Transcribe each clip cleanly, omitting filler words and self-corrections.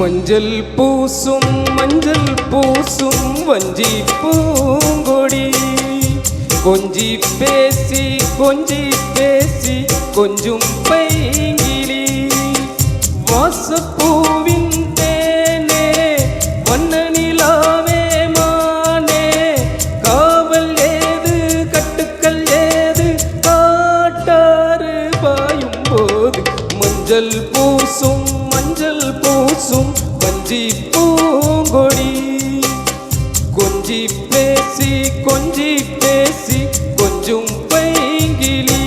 மஞ்சள் பூசும் வஞ்சி பூங்கொடி கொஞ்சி பேசி கொஞ்சும் பைங்கிளி வாசப்பூவின் தேனே வண்ண நிலாவே மானே காவல் ஏது கட்டுக்கள் ஏது காட்டாறு பாயும் போது மஞ்சள் பூசும் வஞ்சி பூங்கொடி கொஞ்சி பேசி கொஞ்சும் பைங்கிளி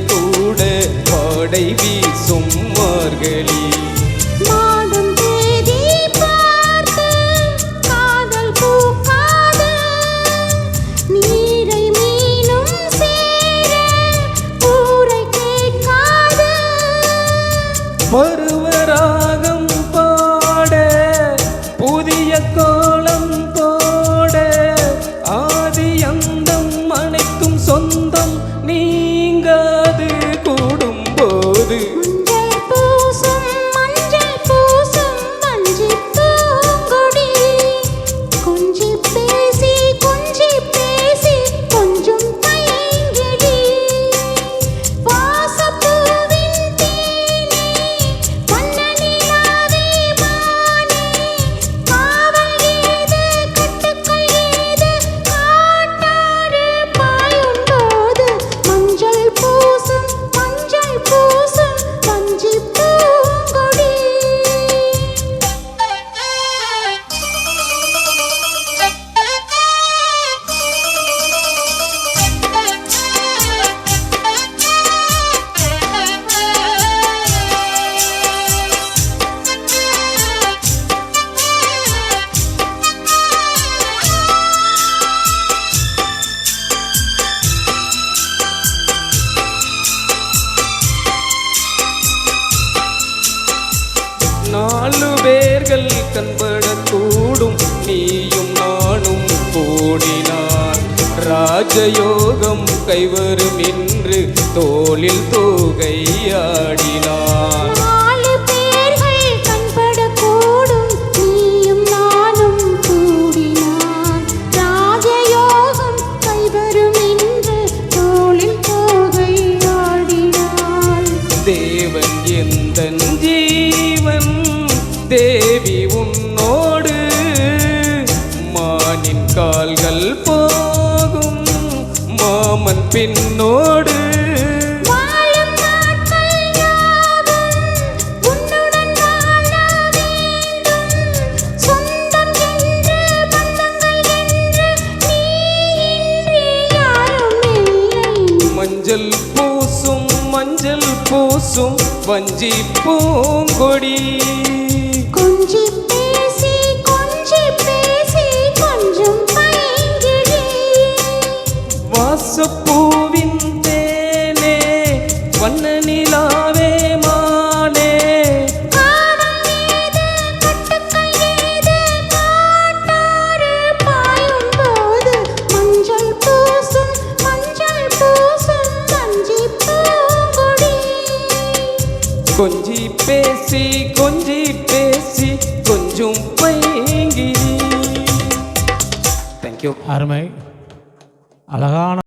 கூட பாடை வீசும் மார்கழி மாதம் தேதி பார்த்து காதல் பூக்காது நீரை மீனும் சேர ஊரை கேட்காது பருவராகம் பாட புதிய கோலம் போட ஆதி அந்தம் அனைக்கும் சொந்தம் நீங்காது கூடும்போது மஞ்சள் பூசும் வஞ்சி பூங்கொடி கொஞ்சி பேசி கொஞ்சும் பைங்கிளி வாசப்பூவின் தேனே வண்ண நிலாவே மானே காவல் ஏது கட்டுக்கள் ஏது காட்டாறு பாயும் போது மஞ்சள் பூசும் வஞ்சி பூங்கொடி நாலு பேர்கள் கண்படக்கூடும் நீயும் நானும் கூடினார் ராஜயோகம் கைவரும் என்று தோளில் தூகையாடினார் நாலு பேர்கள் கண்படக்கூடும் நீயும் நானும் கூடினார் ராஜயோகம் கைவரும் என்று தோளில் தூகையாடினார் தேவன் எந்தன் ஜீவன் தேவி உன்னோடு மானின் கால்கள் போகும் மாமன் பின்னோடு வாழும் நாட்கள் யாவும் உன்னுடன் வாழ வேண்டும் சொந்தம் என்று பந்தங்கள் என்று நீ இன்றி யாரும் இல்லை மஞ்சள் பூசும் வஞ்சி பூங்கொடி கொஞ்சி பேசி கொஞ்சும் பைங்கிளி வாசப்பூவின் தேனே வண்ண நிலாவே மானே காவல் ஏது கட்டுக்கள் ஏது காட்டாறு பாயும் போது மஞ்சள் பூசும் வஞ்சி பூங்கொடி கொஞ்சி பேசி கொஞ்சும் பைங்கிளி. தேங்க்யூ. அருமை அழகான